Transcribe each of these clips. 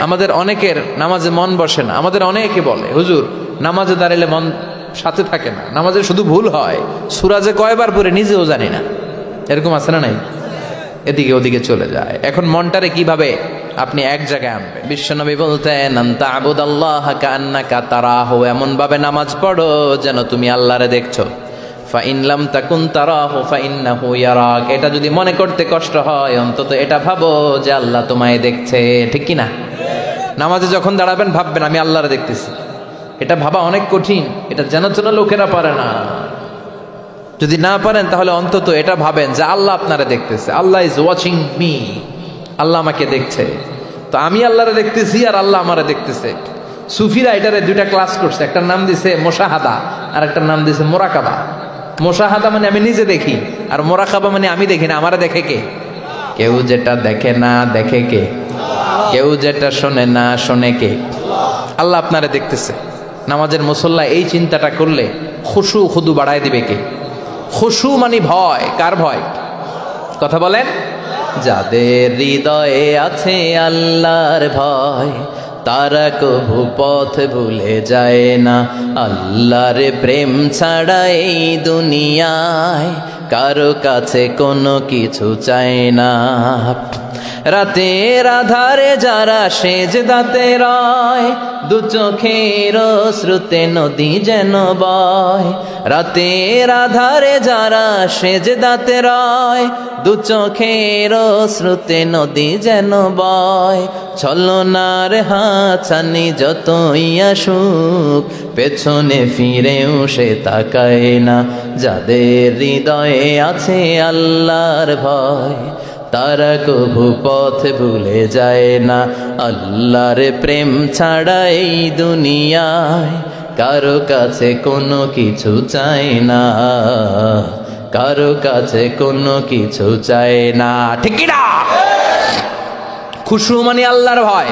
আমাদের অনেকের নামাজে মন বসে না। আমাদের অনেকে বলে, হুজুর নামাজে দাঁড়ালে মন সাথে থাকে না, নামাজে শুধু ভুল হয়, সূরা যে কয়বার পড়ে নিজেও জানি না। এরকম আছে না নাই? এদিকে ওদিকে চলে যায়। এখন মনটারে কিভাবে আপনি এক জায়গায় আনবেন? বিশ্বনবী বলতেন, আনতা আবুদাল্লাহা কান্নাকা তারাহু, এমন ভাবে নামাজ পড়ো যেন তুমি আল্লাহরে দেখছো। ফা ইন লাম তাকুন তারাহু ফা ইন্নাহু ইয়ারাক, এটা যদি মনে করতে কষ্ট হয় অন্তত এটা ভাবো যে আল্লাহ তোমায় দেখছে। ঠিক কি না? নামাজে যখন দাঁড়াবেন ভাববেন আমি আল্লাহরে দেখতেছি। এটা ভাবা অনেক কঠিন, এটা জানা লোকেরা পারে না। যদি না পারেন তাহলে অন্তত এটা ভাবেন যে আল্লাহ আপনারে দেখতেছে। আল্লাহ ইজ ওয়াচিং মি, আল্লাহ আমাকে দেখছে। তো আমি আল্লাহরে দেখতেছি আর আল্লাহ আমারে দেখতেছে। সুফিরা এটারে দুইটা ক্লাস করছে, একটার নাম দিছে মুশাহাদা আর একটার নাম দিছে মুরাকাবা। মুশাহাদা মানে আমি নিজে দেখি, আর মুরাকাবা মানে আমি দেখি না, আমারে দেখে কে? কেউ যেটা দেখে না দেখে কে? কেউ যেটা শোনে না শোনে কে? আল্লাহ আপনারে দেখতেছে। নামাজের মুসল্লা এই চিন্তাটা করলে খুশু খুদু বাড়ায় দিবে কে? খুশু মানে ভয়। কার ভয়? কথা বলেন। যাদের হৃদয়ে আছে আল্লাহর ভয় তারা কভু পথ ভুলে যায় না। আল্লাহর প্রেম ছাড়া এই দুনিয়ায় কারো কাছে কোনো কিছু চায় না। রাতের আধারে যারা সেজদাতে রয় দু চোখের শ্রুতে নদী যেন বয়। রাতের আধারে যারা সেজদাতে রয় দু চোখের শ্রুতে নদী যেন বয়। ছলনার হাতছানি যতই আসুক পেছনে ফিরেও সে তাকায় না। যাদের হৃদয়ে আছে আল্লাহর ভয় তারা কভু পথ ভুলে যায় না। আল্লাহর প্রেম ছাড়া এই দুনিয়ায় কারো কাছে কোনো কিছু চায় না, কারো কাছে কোনো কিছু চায় না। ঠিক কি না? খুশু মানে আল্লাহর ভয়।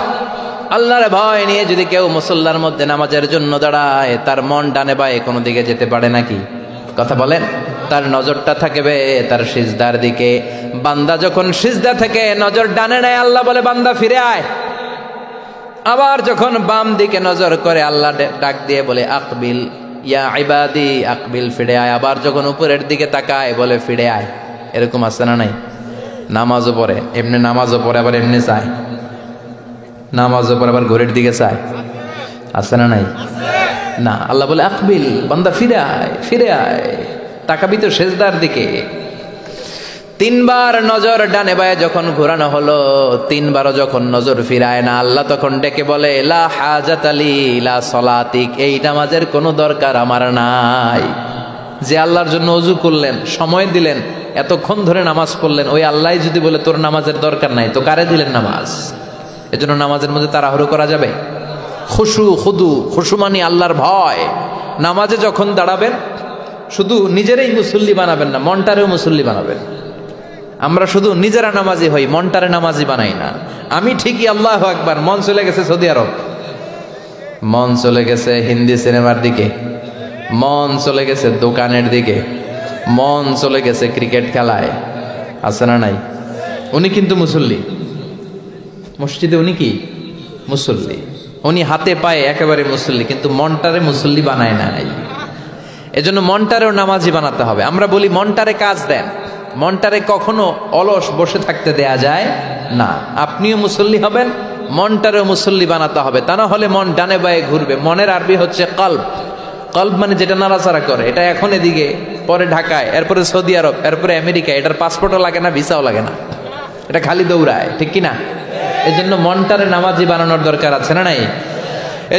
আল্লাহর ভয় নিয়ে যদি কেউ মুসল্লার মধ্যে নামাজের জন্য দাঁড়ায় তার মন ডানে বায়ে কোনো দিকে যেতে পারে নাকি? কথা বলেন। তার নজরটা থাকবে তার সিজদার দিকে। বান্দা যখন সিজদা থেকে নজর ডানে নেয় আল্লাহ বলে বান্দা ফিরে আয়। আবার যখন বাম দিকে নজর করে আল্লাহ ডাক দিয়ে বলে আকবিল ইয়া ইবাদি আকবিল, ফিরে আয়। আবার যখন উপরের দিকে তাকায় বলে ফিরে আয়। এরকম আছে না নাই? নামাজও পড়ে এমনি, নামাজও পড়ে আবার এমনি চায়, নামাজও পড়ে আবার ঘরের দিকে চায়। আছে না নাই? না, আল্লাহ বলে আকবিল, বান্দা ফিরে আয়, ফিরে আয়, তাকাবি তো সেজদার দিকে। তিনবার নজর ডানে বায়ে যখন ঘোরানো হলো, তিনবারও যখন নজর ফিরায় না, আল্লাহ তখন ডেকে বলে লা হাজাত আলি লা সলাতিক, এই নামাজের কোনো দরকার আমার নাই। যে আল্লাহর জন্য ওযু করলেন, সময় দিলেন, এতক্ষণ ধরে নামাজ পড়লেন, ওই আল্লাহ যদি বলে তোর নামাজের দরকার নাই, তো কারে দিলেন নামাজ? এজন্য নামাজের মধ্যে তাড়াহুড়ো করা যাবে? খুশু খুদু, খুশু মানে আল্লাহর ভয়। নামাজে যখন দাঁড়াবেন শুধু নিজেরাই মুসল্লি বানাবেন না, মনটারেও মুসল্লি বানাবেন। আমরা শুধু নিজেরা নামাজি হই, মনটারে নামাজি বানাই না। আমি ঠিকই আল্লাহু আকবার, মন চলে গেছে সৌদি আরব, মন চলে গেছে হিন্দি সিনেমার দিকে, মন চলে গেছে দোকানের দিকে, মন চলে গেছে ক্রিকেট খেলায়। আছে না নাই? উনি কিন্তু মুসল্লি, মসজিদে উনি কি মুসল্লি, উনি হাতে পায়ে একেবারে মুসল্লি, কিন্তু মনটারে মুসল্লি বানায় নাই। এজন্য মনটারেও নামাজি বানাতে হবে। আমরা বলি মনটারে কাজ দেন, মনটারে কখনো অলস বসে থাকতে দেয়া যায় না। আপনিও মুসল্লি হবেন, মনটারেও মুসল্লি বানাতে হবে, তা না হলে মন ডানে বায়ে ঘুরবে। মনের আরবি হচ্ছে কলব। কলব মানে যেটা নাড়াচাড়া করে। এটা এখন এদিকে, পরে ঢাকায়, এরপরে সৌদি আরব, এরপরে আমেরিকা। এটার পাসপোর্টও লাগে না, ভিসাও লাগে না, এটা খালি দৌড়ায়। ঠিক কিনা? এজন্য মনটারে নামাজি বানানোর দরকার আছে না নাই?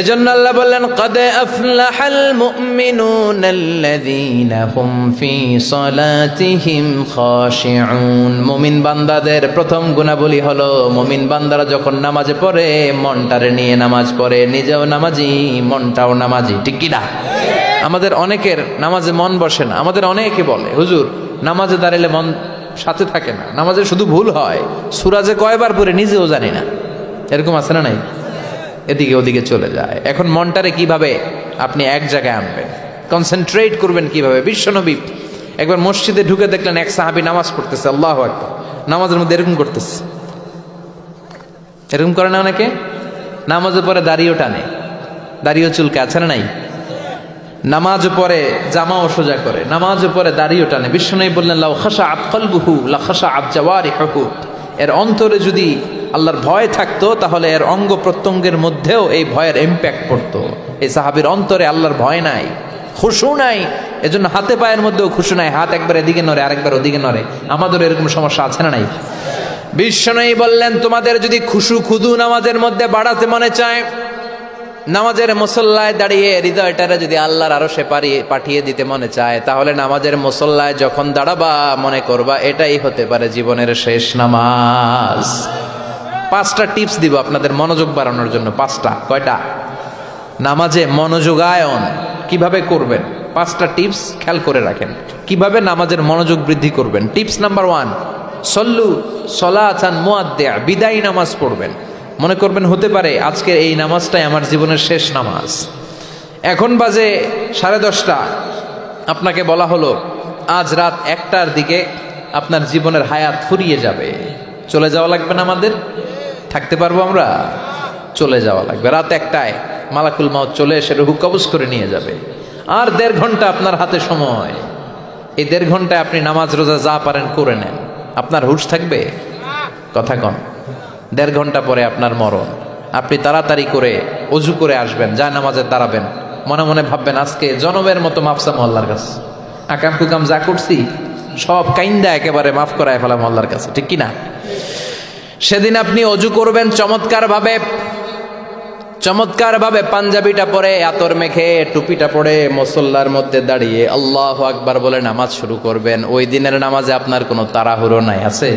এজন্য আল্লাহ বললেন কদ আফলাহাল মুমিনুনাল্লাযীনা হুম ফি সালাতিহিম খাশিউন। মুমিন বান্দাদের প্রথম গুণাবলী হলো মুমিন বান্দারা যখন নামাজে পড়ে মনটারে নিয়ে নামাজ পড়ে, নিজেও নামাজি, মনটাও নামাজি। ঠিক কি না? আমাদের অনেকের নামাজে মন বসে না। আমাদের অনেকে বলে হুজুর নামাজে দাঁড়ালে মন সাথে থাকে না, নামাজে শুধু ভুল হয়, সূরা যে কয়বার পড়ে নিজেও জানি না। এরকম আছে না নাই? এদিকে ওদিকে চলে যায়। এখন মনটারে কিভাবে আপনি এক জায়গায় আনবেন, কনসেন্ট্রেট করবেন কিভাবে? বিশ্বনবী একবার মসজিদে ঢুকে দেখলেন এক সাহাবী নামাজ পড়তেছে, আল্লাহু আকবার, নামাজের মধ্যে এরকম করতেছে। এরকম করে না অনেকে? নামাজে পরে দাড়িও টানে, দাড়িও চুলকে, আছে না নাই? নামাজ পরে জামাও সোজা করে, নামাজ পরে দাড়িও টানে। বিশ্বনবী বললেন লাউ খাশাআত কলবুহু লা খাশাআত জাওয়ারিহুহু, এর অন্তরে যদি আল্লাহর ভয় থাকতো তাহলে এর অঙ্গ প্রত্যঙ্গের মধ্যেও এই ভয়ের ইম্প্যাক্ট পড়তো। এই সাহাবীর অন্তরে আল্লাহর ভয় নাই, খুশু নাই, এজন্য হাতে পায়ের মধ্যেও খুশু নাই, হাত একবার এদিকে নড়ে আরেকবার ওদিকে নড়ে। আমাদের এরকম সমস্যা আছে না নাই? বিশ্বনবী বললেন তোমাদের যদি খুশু খুদু নামাজের মধ্যে বাড়াতে মনে চায়, নামাজের মুসল্লায় দাঁড়িয়ে হৃদয়টারে যদি আল্লাহর আরশে পাঠিয়ে দিতে মনে চায়, তাহলে নামাজের মুসল্লায় যখন দাঁড়াবা মনে করবা এটাই হতে পারে জীবনের শেষ নামাজ। 5টা টিপস দিব আপনাদের মনোযোগ বাড়ানোর জন্য। 5টা। কয়টা? নামাজে মনোযোগায়ন কিভাবে করবেন 5টা টিপস খেয়াল করে রাখেন, কিভাবে নামাজের মনোযোগ বৃদ্ধি করবেন। টিপস নাম্বার 1, সল্লু সলাতান মুআদ্দিয়া, বিদায়ী নামাজ পড়বেন। মনে করবেন হতে পারে আজকের এই নামাজটাই আমার জীবনের শেষ নামাজ। এখন বাজে 10:30, আপনাকে বলা হলো আজ রাত 1টার দিকে আপনার জীবনের হায়াত ফুরিয়ে যাবে, চলে যাওয়া লাগবে না? আমাদের থাকতে পারবো আমরা? চলে যাওয়া লাগবে। রাত 1টায় মালাকুল মাউত চলে এসে রূহ কবজ করে নিয়ে যাবে। আর 1.5 ঘন্টা আপনার হাতে সময়। এই 1.5 ঘন্টায় আপনি নামাজ রোজা যা পারেন করে নেন, আপনার হুঁশ থাকবে? কথা কন। 1.5 ঘন্টা পরে আপনার মরণ। আপনি তাড়াতাড়ি করে অজু করে আসবেন, যা নামাজে দাঁড়াবেন, মনে মনে ভাববেন আজকে জনমের মতো মাফ চামো আল্লাহর কাছে, আকাম কুকাম যা করছি সব কাইন্দা একেবারে মাফ করায় ফেলাম আল্লাহর কাছে, ঠিক কিনা? সেদিন আপনি অজু করবেন চমৎকার ভাবে পাঞ্জাবিটা পরে, আতর মেখে, টুপিটা পরে মুসল্লার মধ্যে দাঁড়িয়ে আল্লাহু আকবার বলে নামাজ শুরু করবেন। ওই দিনের নামাজে আপনার কোনো তাড়াহুড়ো নাই। আছে?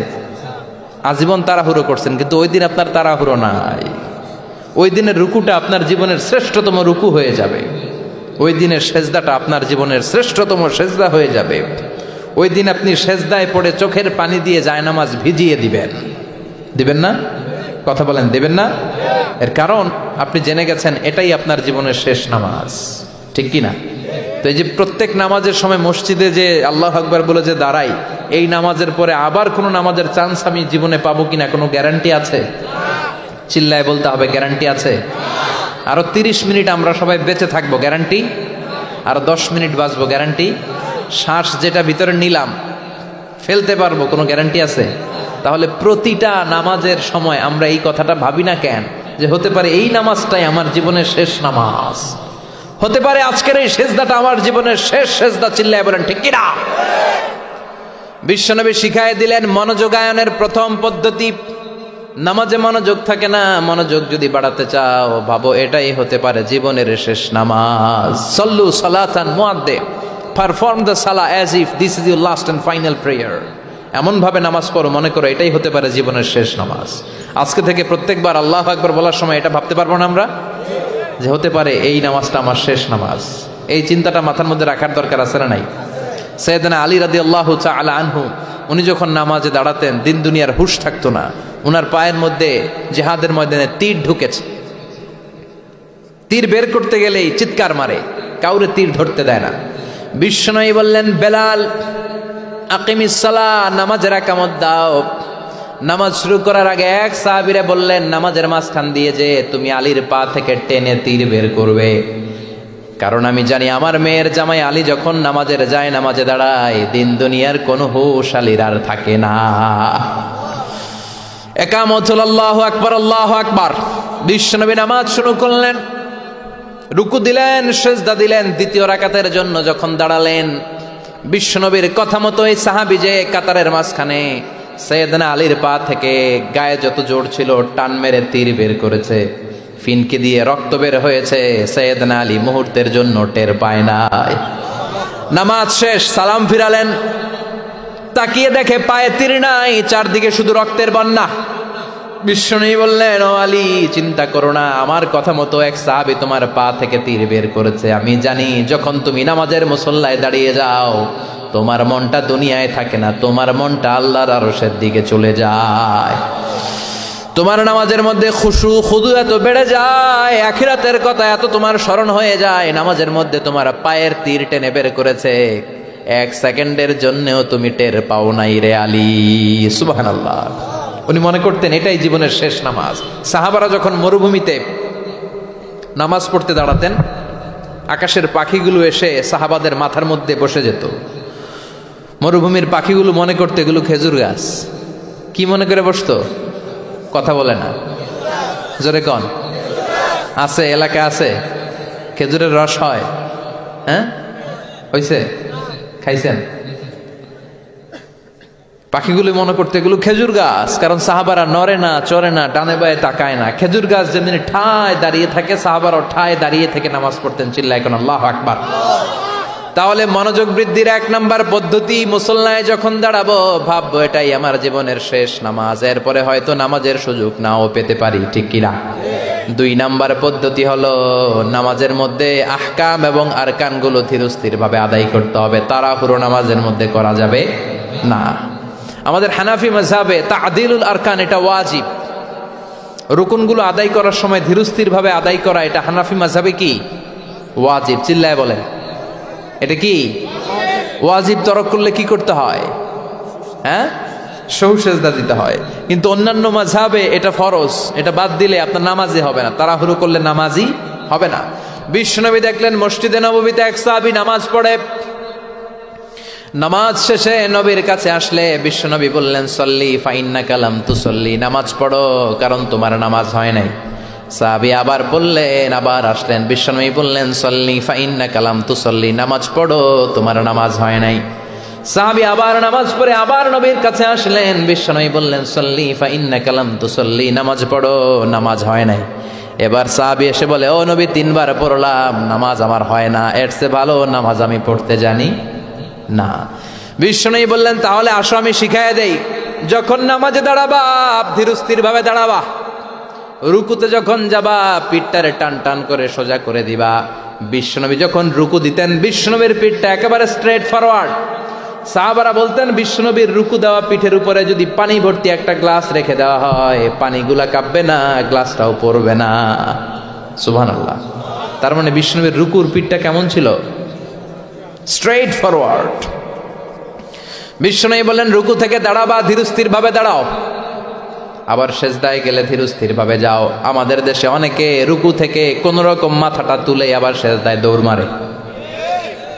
আজীবন তাড়াহুড়ো করছেন, কিন্তু ওই দিন আপনার তাড়াহুড়ো নাই। ওই দিনের রুকুটা আপনার জীবনের শ্রেষ্ঠতম রুকু হয়ে যাবে। ওই দিনের সেজদাটা আপনার জীবনের শ্রেষ্ঠতম সেজদা হয়ে যাবে। ওই দিন আপনি সেজদায় পড়ে চোখের পানি দিয়ে জায়নামাজ ভিজিয়ে দিবেন না? কথা বলেন, দেবেন না? এর কারণ আপনি জেনে গেছেন এটাই আপনার জীবনের শেষ নামাজ, ঠিক কিনা? তো এই যে প্রত্যেক নামাজের সময় মসজিদে যে আল্লাহু আকবার বলে যে দাঁড়াই, এই নামাজের পরে আবার কোনো নামাজের চান্স আমি জীবনে পাবো কিনা কোনো গ্যারান্টি আছে? চিল্লায় বলতে হবে, গ্যারান্টি আছে? আরো 30 মিনিট আমরা সবাই বেঁচে থাকবো, গ্যারান্টি? আরো 10 মিনিট বাঁচবো, গ্যারান্টি? শ্বাস যেটা ভিতরে নিলাম ফেলতে পারবো, কোনো গ্যারান্টি আছে? তাহলে প্রতিটা নামাজের সময় আমরা এই কথাটা ভাবি না কেন যে হতে পারে এই নামাজটাই আমার জীবনের শেষ নামাজ, হতে পারে আজকের এই সেজদাটা আমার জীবনের শেষ সেজদা। চিল্লায় বলেন ঠিক কিনা? বিশ্বনবী শিখায় দিলেন মনোযোগায়নের প্রথম পদ্ধতি। নামাজে মনোযোগ থাকে না, মনোযোগ যদি বাড়াতে চাও ভাবো এটাই হতে পারে জীবনের শেষ নামাজ। সল্লু সালাতান মুআদ্দিয়া, পারফর্ম দ্য সালাহ as if this is your last and final prayer. এমন ভাবে নামাজ পড়ো মনে করো এটাই হতে পারে জীবনের শেষ নামাজ। আজকে থেকে প্রত্যেকবার আল্লাহু আকবার বলার সময় এটা ভাবতে পারবো না আমরা যে হতে পারে এই নামাজটা আমার শেষ নামাজ। এই চিন্তাটা মাথার মধ্যে রাখার দরকার আছে না নাই? সাইয়েদনা আলী রাদিয়াল্লাহু তাআলা আনহু উনি যখন নামাজে দাঁড়াতেন দিন দুনিয়ার হুঁশ থাকতো না। উনার পায়ের মধ্যে জিহাদের ময়দানে তীর ঢুকেছে, তীর বের করতে গেলেই চিৎকার মারে, কাউরে তীর ধরতে দেয় না। বিশ্বনবী বললেন বেলাল আকিমিস সালাহ, নামাজের একামত দাও। নামাজ শুরু করার আগে এক সাহাবীরে বললেন নামাজের মাঝখান দিয়ে যে তুমি আলীর পা থেকে টেনে তীর বের করবে, কারণ আমি জানি আমার মেয়ের জামাই আলী যখন নামাজের যায় নামাজে দাঁড়ায় দিন দুনিয়ার কোনো হুঁশ আলীর আর থাকে না। একামত হল আল্লাহু আকবার, আল্লাহু আকবার। বিশ্বনবী নামাজ শুরু করলেন, রুকু দিলেন, সেজদা দিলেন। দ্বিতীয় রাকাতের জন্য যখন দাঁড়ালেন বিশ্বনবীর কথা মতো এই সাহাবী যে কাতারের মাঝখানে সাইয়েদনা আলীর পা থেকে গায়ে যত জোর ছিল টান মেরে তীর বের করেছে, ফিনকি দিয়ে রক্ত বের হয়েছে। সাইয়েদনা আলী মুহূর্তের জন্য টের পায় নাই। নামাজ শেষ, সালাম ফিরালেন, তাকিয়ে দেখে পায়ে তীর নাই, চারদিকে শুধু রক্তের বন্যা। বিশ্বনবী বললেন ও আলী চিন্তা করো না, আমার কথা মতো এক সাহাবী তোমার পা থেকে তীর বের করেছে। আমি জানি যখন তুমি নামাজের মুসল্লায় দাঁড়িয়ে যাও তোমার মনটা দুনিয়ায় থাকে না, তোমার মনটা আল্লাহর আরশের দিকে চলে যায়। তোমার নামাজের মধ্যে খুশু খুদু এত বেড়ে যায়, আখিরাতের কথা এত তোমার স্মরণ হয়ে যায়, নামাজের মধ্যে তোমার পায়ের তীর টেনে বের করেছে, 1 সেকেন্ডের জন্যও তুমি টের পাও নাই রে আলী। সুবহানাল্লাহ। উনি মনে করতেন এটাই জীবনের শেষ নামাজ। সাহাবারা যখন মরুভূমিতে নামাজ পড়তে দাঁড়াতেন, আকাশের পাখিগুলো এসে সাহাবাদের মাথার মধ্যে বসে যেত। মরুভূমির পাখিগুলো মনে করতে এগুলো খেজুর গাছ। কি মনে করে বসতো? কথা বলে না, জোরে কন। আছে, এলাকা আছে খেজুরের রস হয়? হ্যাঁ, হয়েছে? খাইছেন? পাখিগুলো মনে করতে এগুলো খেজুর গাছ, কারণ সাহাবারা নড়ে না, চড়ে না, ডানে বায়ে তাকায় না। খেজুর গাছ যেদিন ঠায় দাঁড়িয়ে থাকে, সাহাবারাও ঠায় দাঁড়িয়ে থেকে নামাজ পড়তেন। চিল্লায় এখন আল্লাহু আকবার। তাহলে মনোযোগ বৃদ্ধির 1 নাম্বার পদ্ধতি, মুসল্লায় যখন দাঁড়াবো ভাববো এটাই আমার জীবনের শেষ নামাজ, এরপরে হয়তো নামাজের সুযোগ নাও পেতে পারি, ঠিক কিনা? 2 নাম্বার পদ্ধতি হলো নামাজের মধ্যে আহকাম এবং আরকানগুলো ধীরস্থির ভাবে আদায় করতে হবে। তাড়াহুড়ো নামাজের মধ্যে করা যাবে না। আমাদের হানাফি মাযহাবে তা'দিলুল আরকান এটা ওয়াজিব। রুকুনগুলো আদায় করার সময় ধীরস্থির ভাবে আদায় করা, এটা হানাফি মাযহাবে কি ওয়াজিব? চিল্লায় বলেন, এটা কি ওয়াজিব? তরক করলে কি করতে হয়? হ্যাঁ, সহু সেজদা দিতে হয়। কিন্তু অন্যান্য মাযহাবে এটা ফরজ, এটা বাদ দিলে আপনার নামাজই হবে না, তাড়াহুড়ো করলে নামাজই হবে না। বিশ্বনবী দেখলেন মসজিদে নববীতে এক সাহাবী নামাজ পড়ে। নামাজ শেষে নবীর কাছে আসলে বিশ্বনবী বললেন, সল্লি ফাইন্নাকা লাম তুসল্লি, নামাজ পড়ো কারণ তোমার নামাজ হয় নাই। সাহাবী আবার বললেন, আবার আসলেন, বিশ্বনবী বললেন, সল্লি ফাইন্নাকা লাম তুসল্লি, নামাজ পড়ো তোমার নামাজ হয় নাই। সাহাবী আবার নামাজ পড়ে আবার নবীর কাছে আসলেন, বিশ্বনবী বললেন, সল্লি ফাইন্নাকা লাম তুসল্লি, নামাজ পড়ো নামাজ হয় নাই। এবার সাহাবী এসে বলে, ও নবী 3 বার পড়লাম, নামাজ আমার হয় না, এর চেয়ে ভালো নামাজ আমি পড়তে জানি না। বিশ্বনবী বললেন, তাহলে আসো আমি শিখাইয়া দেই। যখন নামাজে দাঁড়াবা ধীরস্থির ভাবে দাঁড়াবা, রুকুতে যখন যাবা পিঠটারে টান টান করে সোজা করে দিবা। বিশ্বনবী যখন রুকু দিতেন বিশ্বনবীর পিঠটা একেবারে স্ট্রেট ফরওয়ার্ড। সাহাবারা বলতেন বিশ্বনবীর রুকু দেওয়া পিঠের উপরে যদি পানি ভর্তি একটা গ্লাস রেখে দেওয়া হয়, পানিগুলা কাঁপবে না, গ্লাসটাও পড়বে না। সুবহানাল্লাহ। তার মানে বিশ্বনবীর রুকুর পিঠটা কেমন ছিল? Straight forward. বিশ্বনবী বললেন, রুকু থেকে দাঁড়াবা ধীরস্থির ভাবে দাঁড়াও, আবার সেজদায় গেলে ধীরস্থির ভাবে যাও। আমাদের দেশে অনেকে রুকু থেকে কোন রকম মাথাটা তুলে আবার সেজদায় দৌড় মারে,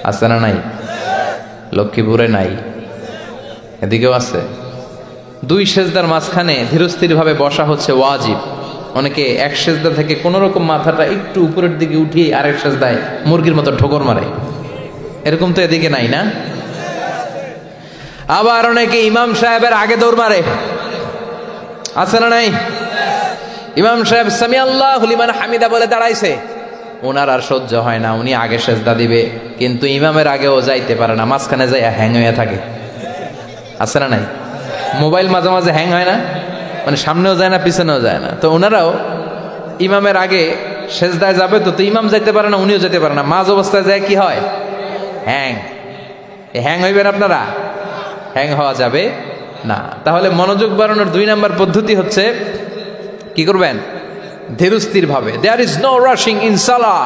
আছে না নাই? লক্ষ্মীপুরে নাই, এদিকেও আছে। 2 সেজদার মাঝখানে ধীরস্থির ভাবে বসা হচ্ছে ওয়াজিব। অনেকে এক সেজদা থেকে কোন রকম মাথাটা একটু উপরের দিকে উঠিয়ে আরেক সেজদায় মুরগির মতো ঠোকর মারে, এরকম তো এদিকে নাই না? আবার অনেকে ইমাম সাহেবের আগে দৌড় মারে, আছে না নাই? ইমাম সাহেব সামি আল্লাহু লিমান হামিদা বলে দাঁড়াইছে, ওনার আর সহ্য হয় না, উনি আগে সেজদা দিবে, কিন্তু ইমামের আগেও যাইতে পারে না, মাঝখানে যাই হ্যাং হয়ে থাকে, আছে না নাই? মোবাইল মাঝে মাঝে হ্যাং হয় না, মানে সামনেও যায় না পিছনেও যায় না। তো ওনারাও ইমামের আগে সেজদায় যাবে, তো ইমাম যাইতে পারে না, উনিও যেতে পারে না, মাঝ অবস্থায় যায় কি হয়? হ্যাং। হ্যাং হইবেন আপনারা? হ্যাং হওয়া যাবে না। তাহলে মনোযোগ বাড়ানোর 2 নাম্বার পদ্ধতি হচ্ছে কি করবেন? ধীরস্থির ভাবে। There is no rushing in সালাহ,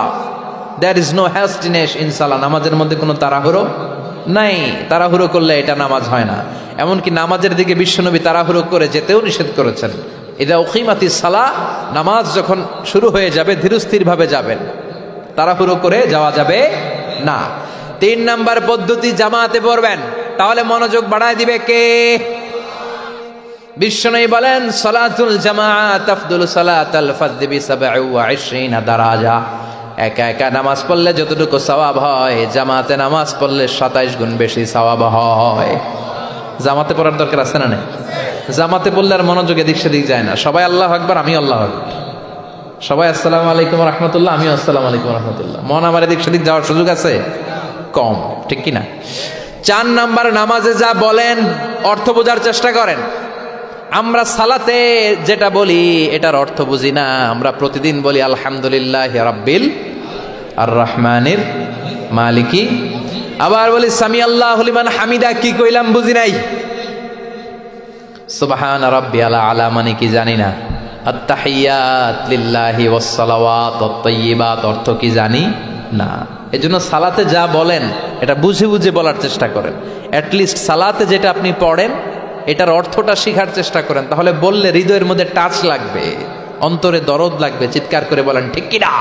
there is no hastiness in সালাহ। নামাজের মধ্যে কোনো তাড়াহুড়ো নাই, তাড়াহুড়ো করলে এটা নামাজ হয় না। এমনকি নামাজের দিকে বিশ্বনবী তাড়াহুড়ো করে যেতেও নিষেধ করেছেন। ইদা উকিমাতিস সালাহ, নামাজ যখন শুরু হয়ে যাবে ধীরস্থির ভাবে যাবেন, তাড়াহুড়ো করে যাওয়া যাবে না। 3 নাম্বার পদ্ধতি, জামাতে পড়বেন, তাহলে মনোযোগ বাড়ায় দিবে কে? বিশ্বনবী বলেন, সালাতুল জামাআত আফদলু সালাতাল ফারদ বি 27 দারাজা। একা একা নামাজ পড়লে যতটুকু সওয়াব হয়, জামাতে নামাজ পড়লে 27 গুণ বেশি সওয়াব হয়। জামাতে পড়ার দরকার আছে না নাই? জামাতে পড়লে আর মনোযোগ এদিক সেদিক যায় না। সবাই আল্লাহু আকবার, আমি আল্লাহু আকবার, সবাই আসসালামু আলাইকুম ওয়া রাহমাতুল্লাহ, আমি আসসালামু আলাইকুম ওয়া রাহমাতুল্লাহ। মন আমার এদিক সেদিক যাওয়ার সুযোগ আছে? কম, ঠিক কি না? 4 নাম্বার, নামাজে যা বলেন অর্থ বোঝার চেষ্টা করেন। আমরা সালাতে যেটা বলি এটার অর্থ বুঝি না। আমরা প্রতিদিন বলি আলহামদুলিল্লাহ রাব্বিল আর রহমানির মালিকি, আবার বলি সামি আল্লাহু লিমান হামিদা, কি কইলাম বুঝি নাই। সুবহান রাব্বিয়াল আলা মানে কি জানি না। আত-তাহিয়াত লিল্লাহি ওয়াস সালাওয়াত ওয়াত তাইয়্যিবাত অর্থ কি জানি না। এজন্য সালাতে যা বলেন এটা বুঝে বুঝে বলার চেষ্টা করেন। অ্যাট লিস্ট সালাতে যেটা আপনি পড়েন এটার অর্থটা শেখার চেষ্টা করেন, তাহলে বললে হৃদয়ের মধ্যে টাচ লাগবে, অন্তরে দরদ লাগবে, চিৎকার করে বলেন ঠিক কিনা।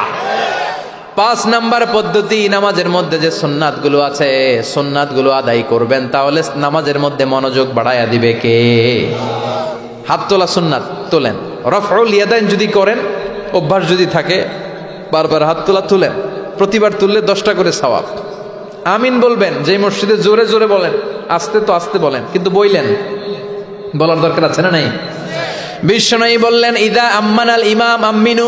5 নাম্বার পদ্ধতি, নামাজের মধ্যে যে সুন্নাতগুলো আছে সুন্নাতগুলো আদায় করবেন, তাহলে নামাজের মধ্যে মনোযোগ বাড়ায়া দিবে কে? হাত তোলা সুন্নাত তোলেন, রফউল ইয়াদাইন যদি করেন, অভ্যাস যদি থাকে বারবার হাত তোলা তুলেন, প্রতিবার তুললে 10টা করে সওয়াব। আমিন বলবেন, যে মসজিদে জোরে জোরে বলেন, আস্তে তো আস্তে বলেন, কিন্তু বইলেন, বলার দরকার আছে না নাই? বিশ্বনবী বললেন, ইদা আম্মানাল ইমাম আমিনু,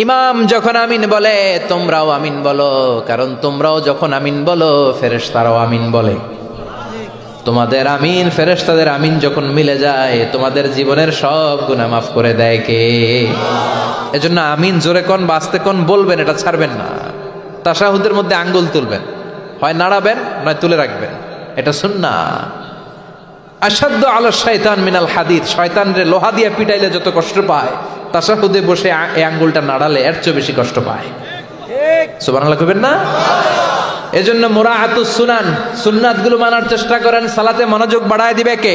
ইমাম যখন আমিন বলে তোমরাও আমিন বলো, কারণ তোমরাও যখন আমিন বলো ফেরেশতারাও আমিন বলে। তোমাদের আমিন ফেরেশতাদের আমিন যখন মিলে যায়, তোমাদের জীবনের সব গুনাহ মাফ করে দেয় কে? এজন্য আমিন জোরে কোন বাস্তে কোন বলবেন, এটা ছাড়বেন না। তাশাহুদের মধ্যে আঙ্গুল তুলবেন, হয় নাড়াবেন নয় তুলে রাখবেন, এটা সুন্নাহ। আশাদ্দু আলা শাইতান মিনাল হাদিদ, শয়তানরে লোহা দিয়ে পিটাইলে যত কষ্ট পায়, তাশাহুদে বসে এই আঙ্গুলটা নাড়ালে এর চেয়ে বেশি কষ্ট পায়। সুবহানাল্লাহ কইবেন না? এজন্য মুরাআতুস সুনান, সুন্নাতগুলো মানার চেষ্টা করেন, সালাতে মনোযোগ বাড়ায় দিবে কে?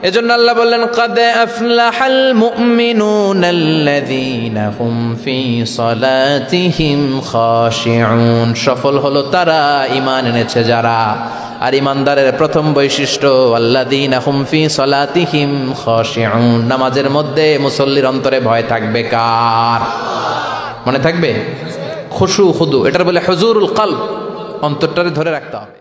এজন্য আল্লাহ বললেন, ক্বাদ আফলাহাল মুমিনুনাল্লাযীনা হুম ফী সালাতিহিম খাশিউন, সফল হলো তারা ঈমান এনেছে যারা। আর ঈমানদারের প্রথম বৈশিষ্ট্য আল্লাযীনা হুম ফী সালাতিহিম খাশিউন, নামাজের মধ্যে মুসল্লির অন্তরে ভয় থাকবে কার? মনে থাকবে খুশু খুদু, এটার বলে হুজুরুল কলব, অন্তরটারে ধরে রাখতে হবে।